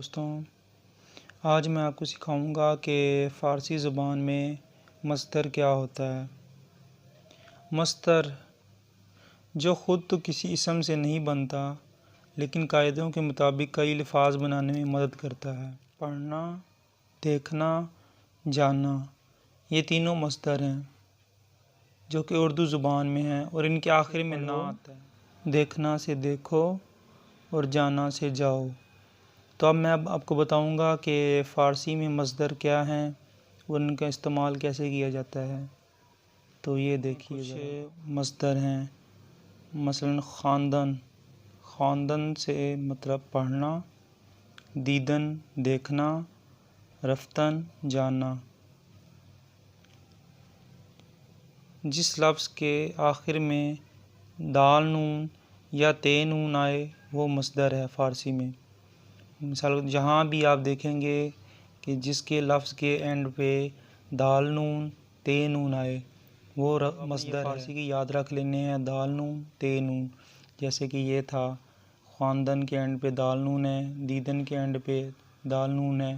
دوستوں، آج میں آپ کو سکھاؤں گا کہ فارسی زبان میں مصدر کیا ہوتا ہے۔ مصدر جو خود تو کسی اسم سے نہیں بنتا لیکن قاعدوں کے مطابق کئی الفاظ بنانے میں مدد کرتا ہے۔ پڑھنا، دیکھنا، جاننا، یہ تینوں مصدر ہیں جو کہ اردو زبان میں ہیں اور ان کے آخر میں نا آتا ہے۔ دیکھنا سے دیکھو اور جانا سے جاؤ۔ تو اب میں آپ کو بتاؤں گا کہ فارسی میں مصدر کیا ہیں اور ان کا استعمال کیسے کیا جاتا ہے۔ تو یہ دیکھیے کچھ مصدر ہیں، مثلا خواندن، خواندن سے مطلب پڑھنا، دیدن دیکھنا، رفتن جاننا۔ جس لفظ کے آخر میں دال نون یا تے نون آئے وہ مصدر ہے فارسی میں۔ مثال جہاں بھی آپ دیکھیں گے کہ جس کے لفظ کے اینڈ پہ دال نون تے نون آئے وہ مصدر ہے۔ فارسی کی یاد رکھ لینے ہیں، دال نون تے نون، جیسے کہ یہ تھا خواندن کے اینڈ پہ دال نون ہے، دیدن کے اینڈ پہ دال نون ہے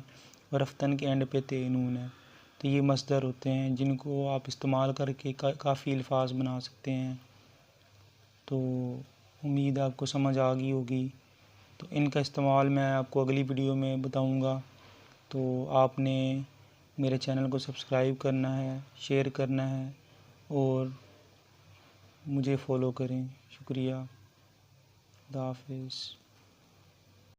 اور رفتن کے اینڈ پہ تے نون ہے۔ تو یہ مصدر ہوتے ہیں جن کو آپ استعمال کر کے کافی الفاظ بنا سکتے ہیں۔ تو امید آپ کو سمجھ آ گئی ہوگی۔ تو ان کا استعمال میں آپ کو اگلی ویڈیو میں بتاؤں گا۔ تو آپ نے میرے چینل کو سبسکرائب کرنا ہے، شیئر کرنا ہے اور مجھے فالو کریں۔ شکریہ۔ خدا حافظ۔